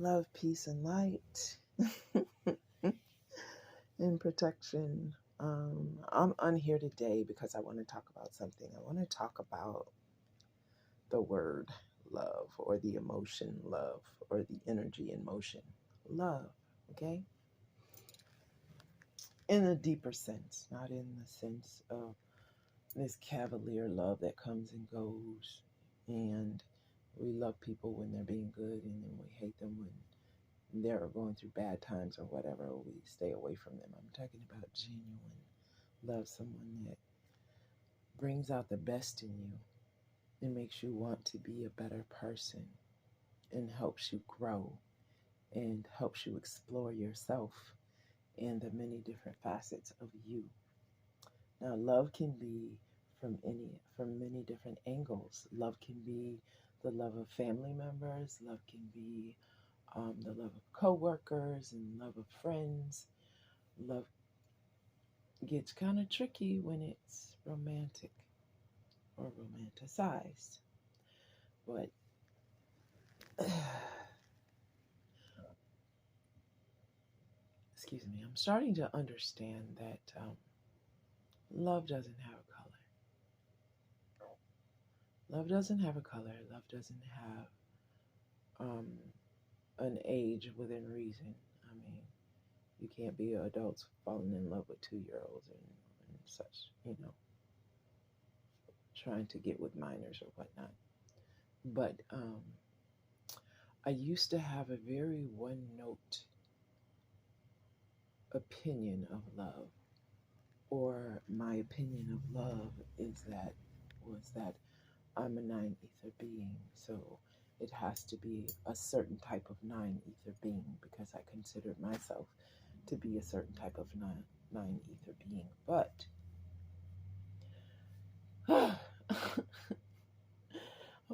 Love, peace, and light, and protection. I'm on here today because I want to talk about something. I want to talk about the word love, or the emotion love, or the energy in motion love. Okay? In a deeper sense, not in the sense of this cavalier love that comes and goes, and we love people when they're being good, and then we hate them when they're going through bad times or whatever. We stay away from them. I'm talking about genuine love, someone that brings out the best in you and makes you want to be a better person, and helps you grow, and helps you explore yourself and the many different facets of you. Now, love can be from many different angles. Love can be the love of family members. Love can be the love of coworkers and love of friends. Love gets kind of tricky when it's romantic or romanticized. But excuse me, I'm starting to understand that love doesn't have a color. Love doesn't have a color. Love doesn't have an age within reason. I mean, you can't be adults falling in love with 2-year-olds and such, trying to get with minors or whatnot. But I used to have a very one note opinion of love, or my opinion of love was that I'm a nine ether being, so it has to be a certain type of nine ether being, because I considered myself to be a certain type of nine ether being. But I'm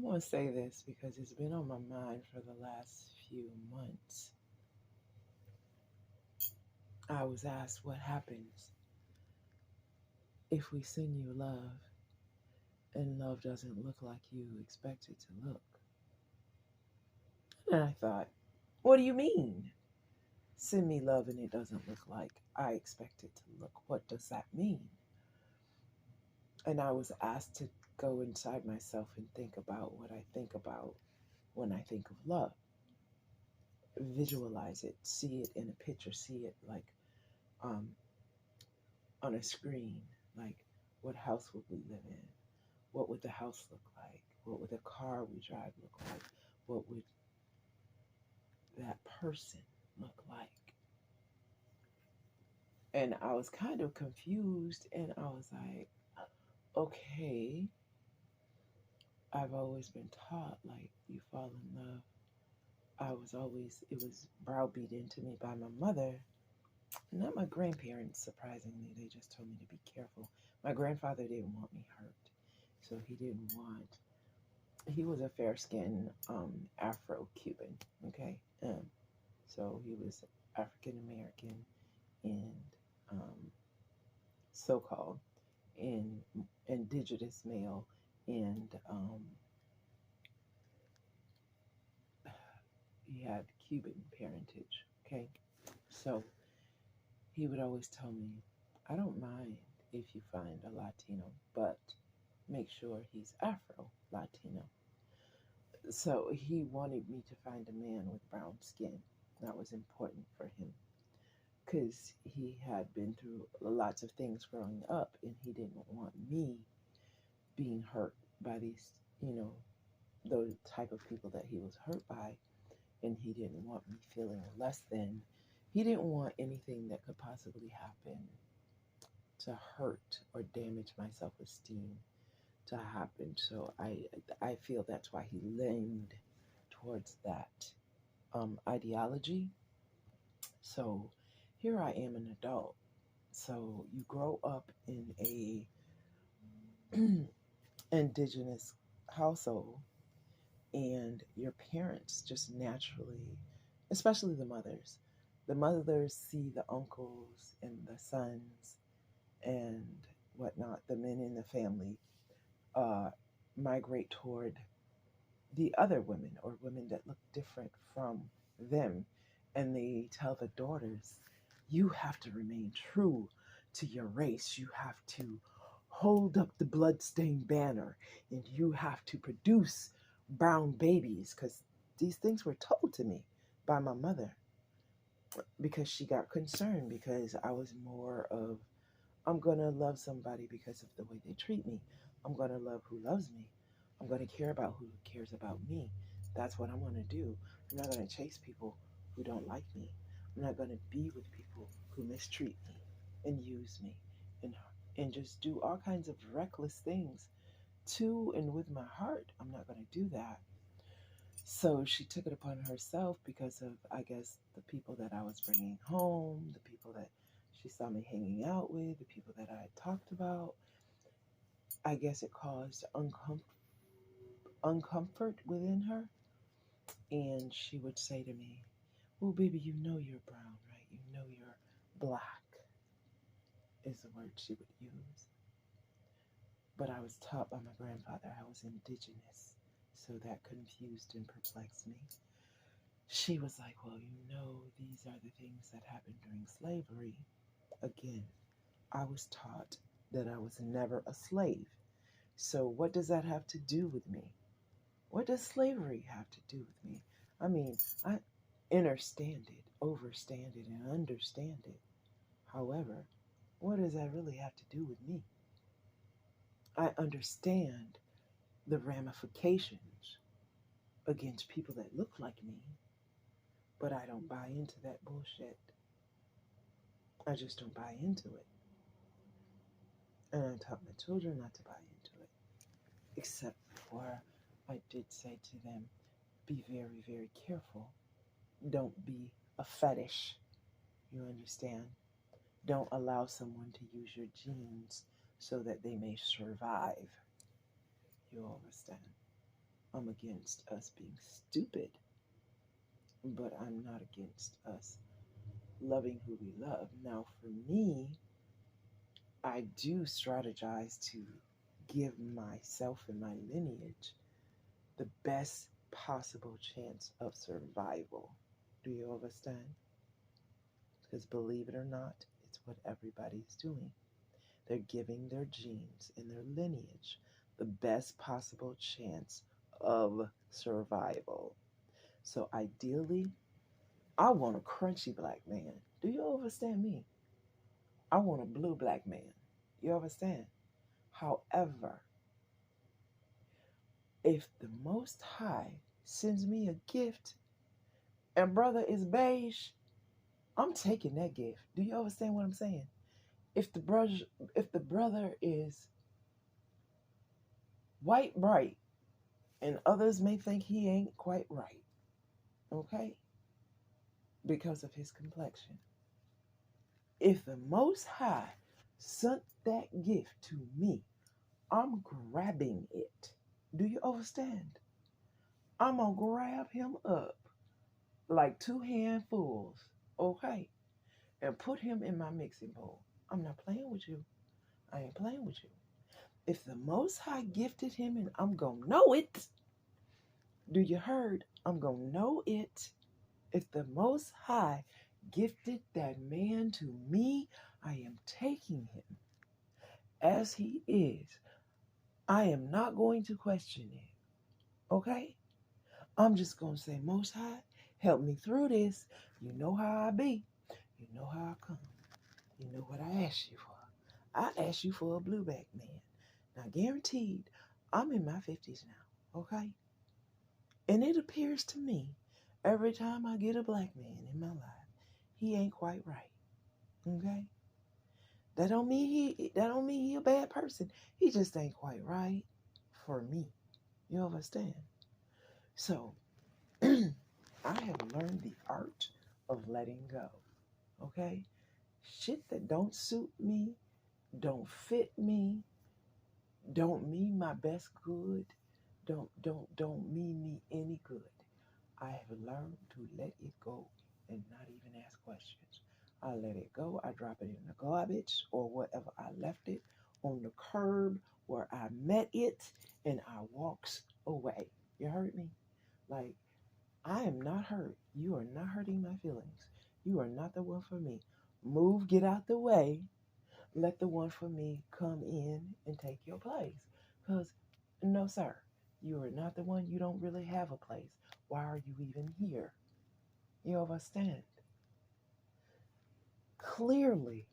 going to say this because it's been on my mind for the last few months. I was asked, what happens if we send you love and love doesn't look like you expect it to look? And I thought, what do you mean? Send me love and it doesn't look like I expect it to look. What does that mean? And I was asked to go inside myself and think about what I think about when I think of love. Visualize it, see it in a picture, see it like um, on a screen. Like, what house would we live in? What would the house look like? What would the car we drive look like? What would that person look like? And I was kind of confused, and I was like, okay, I've always been taught, like, you fall in love. It was browbeat into me by my mother, not my grandparents, surprisingly. They just told me to be careful. My grandfather didn't want me hurt, so he was a fair skinned Afro Cuban, okay? So he was African American and um, so called in indigenous male, and he had Cuban parentage. Okay, so he would always tell me, I don't mind if you find a Latino, but make sure he's Afro Latino. So he wanted me to find a man with brown skin. That was important for him because he had been through lots of things growing up, and he didn't want me being hurt by these, those type of people that he was hurt by, and he didn't want me feeling less than. He didn't want anything that could possibly happen to hurt or damage my self-esteem to happen. So I feel that's why he leaned towards that ideology. So here I am, an adult. So you grow up in a indigenous household, and your parents just naturally, especially the mothers see the uncles and the sons and whatnot, the men in the family, uh, migrate toward the other women, or women that look different from them, and they tell the daughters, you have to remain true to your race. You have to hold up the bloodstained banner, and you have to produce brown babies, because these things were told to me by my mother, because she got concerned because I was more of, I'm going to love somebody because of the way they treat me. I'm going to love who loves me. I'm going to care about who cares about me. That's what I'm going to do. I'm not going to chase people who don't like me. I'm not going to be with people who mistreat me and use me and just do all kinds of reckless things to and with my heart. I'm not going to do that. So she took it upon herself because of, I guess, the people that I was bringing home, the people that she saw me hanging out with, the people that I had talked about. I guess it caused uncomfort within her. And she would say to me, well, baby, you know you're brown, right? You know you're black, is the word she would use. But I was taught by my grandfather I was indigenous, so that confused and perplexed me. She was like, well, you know, these are the things that happened during slavery. Again, I was taught that I was never a slave. So what does that have to do with me? What does slavery have to do with me? I mean, I understand it, overstand it, and understand it. However, what does that really have to do with me? I understand the ramifications against people that look like me, but I don't buy into that bullshit. I just don't buy into it. And I taught my children not to buy into it. Except for I did say to them, be very, very careful. Don't be a fetish. You understand? Don't allow someone to use your genes so that they may survive. You understand? I'm against us being stupid, but I'm not against us loving who we love. Now, for me, I do strategize to give myself and my lineage the best possible chance of survival. Do you understand? Because believe it or not, it's what everybody's doing. They're giving their genes and their lineage the best possible chance of survival. So ideally, I want a crunchy black man. Do you understand me? I want a blue black man. You understand? However, if the Most High sends me a gift and brother is beige, I'm taking that gift. Do you understand what I'm saying? If the brother is white bright and others may think he ain't quite right, okay? Because of his complexion. If the Most High sent that gift to me, I'm grabbing it. Do you understand? I'm gonna grab him up like two handfuls, okay? And put him in my mixing bowl. I'm not playing with you. I ain't playing with you. If the Most High gifted him and I'm gonna know it, do you heard? I'm gonna know it. If the Most High gifted that man to me, I am taking him as he is. I am not going to question it. Okay? I'm just going to say, Most High, help me through this. You know how I be. You know how I come. You know what I asked you for. I asked you for a blueback man. Now, guaranteed, I'm in my 50s now. Okay? And it appears to me, every time I get a black man in my life, he ain't quite right. Okay? That don't mean he a bad person. He just ain't quite right for me. You understand? So I have learned the art of letting go. Okay? Shit that don't suit me, don't fit me, don't mean my best good, don't mean me any good. I have learned to let it go and not even ask questions. I let it go. I drop it in the garbage or wherever I left it, on the curb where I met it, and I walks away. You heard me? Like, I am not hurt. You are not hurting my feelings. You are not the one for me. Move, get out the way. Let the one for me come in and take your place. Because, no, sir, you are not the one. You don't really have a place. Why are you even here? You understand? Clearly,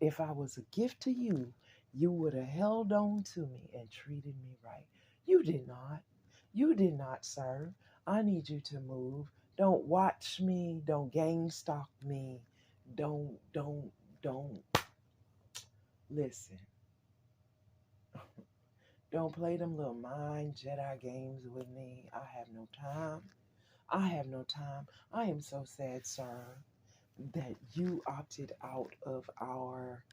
if I was a gift to you, you would have held on to me and treated me right. You did not. You did not, sir. I need you to move. Don't watch me. Don't gang stalk me. Don't listen. Don't play them little mind Jedi games with me. I have no time. I have no time. I am so sad, sir, that you opted out of our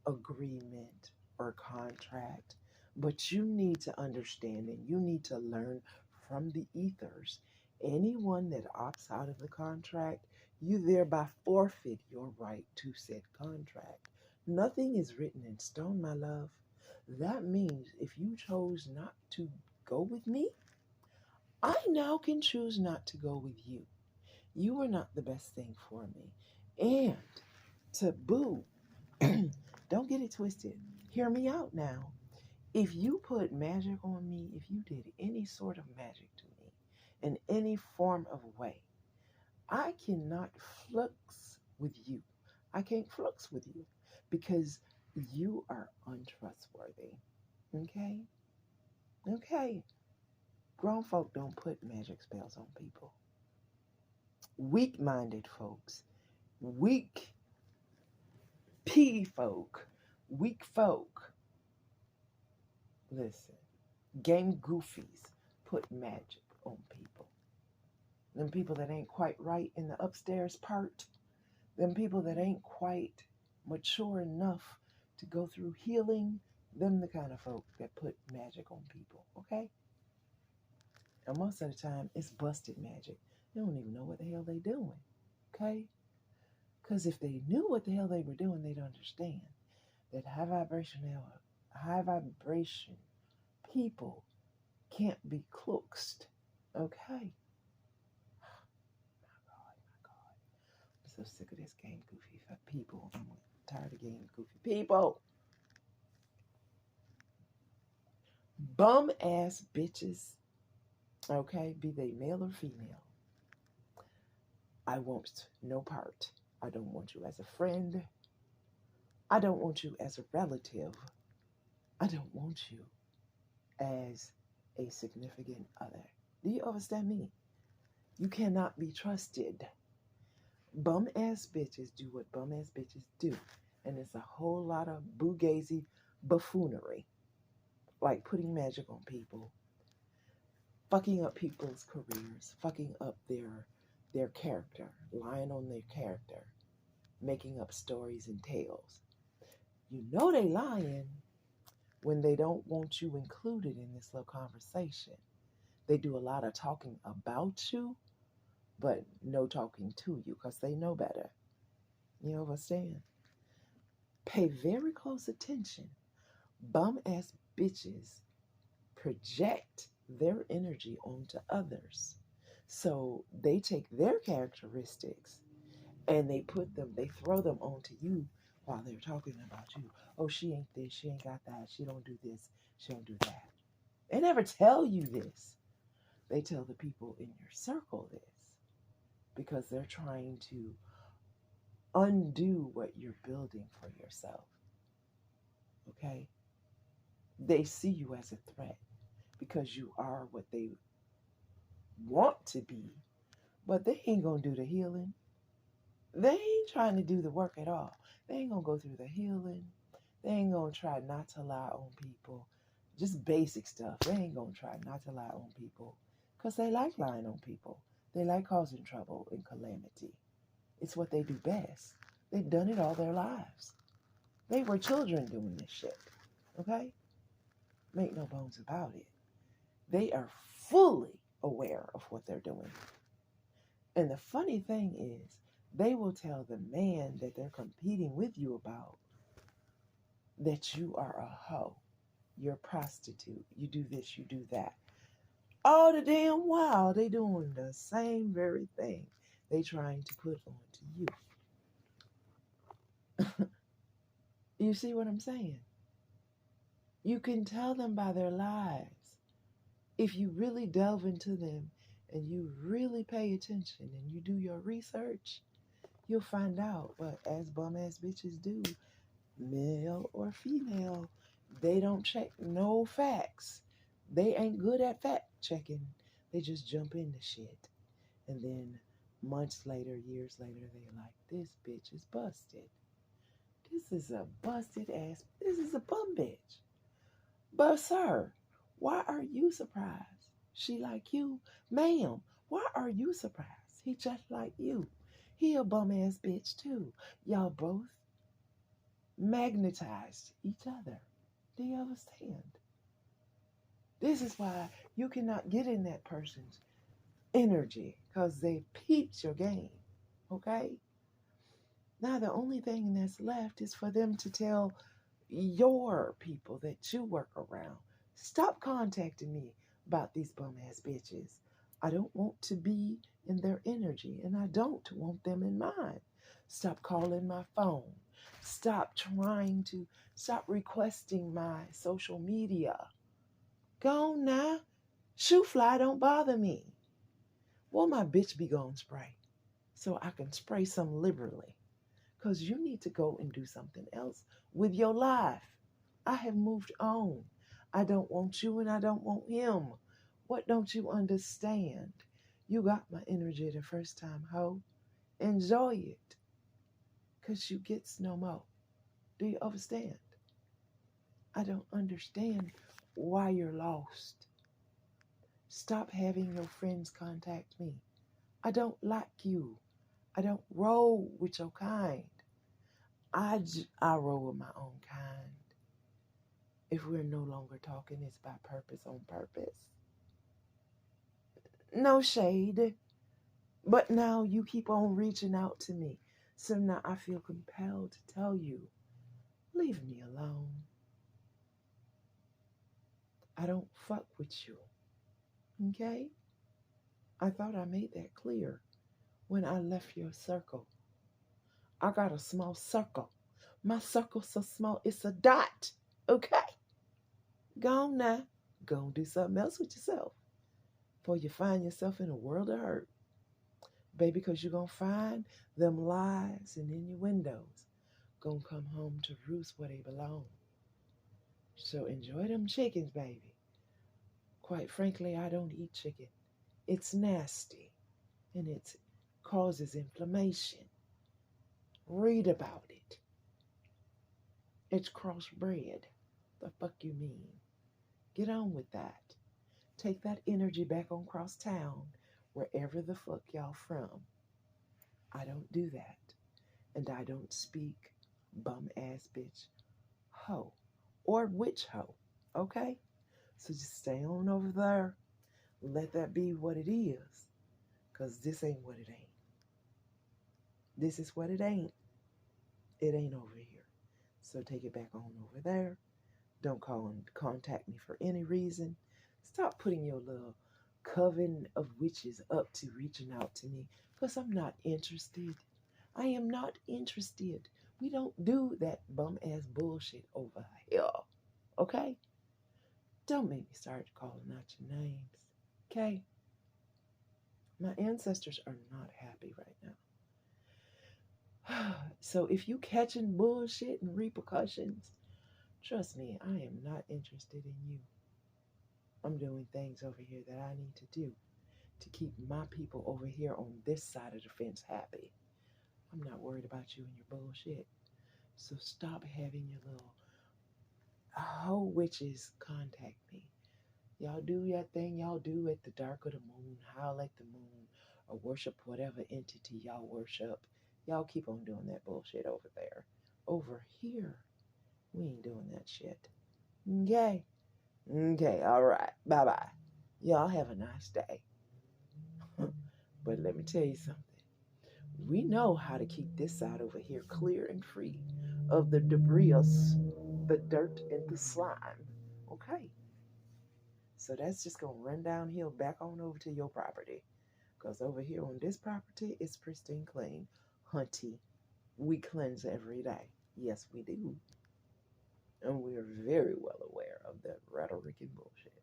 agreement or contract. But you need to understand and you need to learn from the ethers. Anyone that opts out of the contract, you thereby forfeit your right to said contract. Nothing is written in stone, my love. That means if you chose not to go with me, I now can choose not to go with you. You are not the best thing for me. And to boot, don't get it twisted. Hear me out now. If you put magic on me, if you did any sort of magic to me in any form of way, I cannot flux with you. I can't flux with you because you are untrustworthy. Okay? Okay. Grown folk don't put magic spells on people. Weak minded folks, weak P folk, weak folk, listen, game goofies put magic on people. Them people that ain't quite right in the upstairs part, them people that ain't quite mature enough to go through healing, them the kind of folk that put magic on people, okay? And most of the time, it's busted magic. They don't even know what the hell they doing, okay? Because if they knew what the hell they were doing, they'd understand that high vibration people can't be cloaked, okay? My God. I'm so sick of this game goofy people. I'm tired of game goofy people. Bum ass bitches, okay, be they male or female. I want no part. I don't want you as a friend. I don't want you as a relative. I don't want you as a significant other. Do you understand me? You cannot be trusted. Bum ass bitches do what bum ass bitches do. And it's a whole lot of boogazy buffoonery. Like putting magic on people, fucking up people's careers, fucking up their character, lying on their character, making up stories and tales. You know they lying when they don't want you included in this little conversation. They do a lot of talking about you, but no talking to you because they know better. You understand? Pay very close attention. Bum ass bitches project their energy onto others. So they take their characteristics and they throw them onto you while they're talking about you. Oh, she ain't this, she ain't got that, she don't do this, she don't do that. They never tell you this. They tell the people in your circle this because they're trying to undo what you're building for yourself. Okay? They see you as a threat because you are what they want to be, but they ain't gonna do the healing. They ain't trying to do the work at all. They ain't gonna go through the healing. They ain't gonna try not to lie on people. Just basic stuff. They ain't gonna try not to lie on people because they like lying on people. They like causing trouble and calamity. It's what they do best. They've done it all their lives. They were children doing this shit. Okay? Make no bones about it. They are fully aware of what they're doing. And the funny thing is, they will tell the man that they're competing with you about that you are a hoe, you're a prostitute, you do this, you do that. All the damn while they doing the same very thing they trying to put onto you. You see what I'm saying? You can tell them by their lives. If you really delve into them and you really pay attention and you do your research, you'll find out. But as bum ass bitches do, male or female, they don't check no facts. They ain't good at fact checking. They just jump into shit. And then months later, years later, they're like, this bitch is busted. This is a busted ass. This is a bum bitch. But sir, why are you surprised? She like you, ma'am. Why are you surprised? He just like you. He a bum ass bitch too. Y'all both magnetized each other. Do you understand? This is why you cannot get in that person's energy because they peeped your game. Okay? Now the only thing that's left is for them to tell your people that you work around, stop contacting me about these bum ass bitches. I don't want to be in their energy and I don't want them in mine. Stop calling my phone. Stop requesting my social media. Go on now. Shoe fly don't bother me. Well, my bitch be gonna spray so I can spray some liberally. Because you need to go and do something else with your life. I have moved on. I don't want you and I don't want him. What don't you understand? You got my energy the first time, ho. Enjoy it. Because you gets no more. Do you understand? I don't understand why you're lost. Stop having your friends contact me. I don't like you. I don't roll with your kind. I roll with my own kind. If we're no longer talking, it's by purpose, on purpose. No shade. But now you keep on reaching out to me. So now I feel compelled to tell you, leave me alone. I don't fuck with you. Okay? I thought I made that clear when I left your circle. I got a small circle. My circle's so small, it's a dot. Okay? Go on now. Go and do something else with yourself. Before you find yourself in a world of hurt. Baby, because you're going to find them lies and innuendos going to come home to roost where they belong. So enjoy them chickens, baby. Quite frankly, I don't eat chicken. It's nasty and it causes inflammation. Read about it. It's crossbred. The fuck you mean? Get on with that. Take that energy back on cross town, wherever the fuck y'all from. I don't do that. And I don't speak bum ass bitch hoe or witch hoe. Okay? So just stay on over there. Let that be what it is. Because this ain't what it ain't. This is what it ain't. It ain't over here. So take it back on over there. Don't call and contact me for any reason. Stop putting your little coven of witches up to reaching out to me because I'm not interested. I am not interested. We don't do that bum ass bullshit over here. Okay? Don't make me start calling out your names. Okay? My ancestors are not happy right now. So if you catching bullshit and repercussions, trust me, I am not interested in you. I'm doing things over here that I need to do to keep my people over here on this side of the fence happy. I'm not worried about you and your bullshit. So stop having your little hoe witches contact me. Y'all do your thing y'all do at the dark of the moon, howl at the moon, or worship whatever entity y'all worship. Y'all keep on doing that bullshit over there. Over here, we ain't doing that shit. Okay? Okay, all right. Bye-bye. Y'all have a nice day. But let me tell you something. We know how to keep this side over here clear and free of the debris, the dirt, and the slime. Okay? So that's just going to run downhill back on over to your property. Because over here on this property, it's pristine clean. Hunty, we cleanse every day. Yes, we do. And we are very well aware of that rhetoric and bullshit.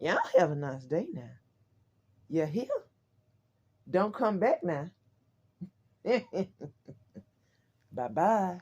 Y'all have a nice day now. You here? Don't come back now. Bye bye.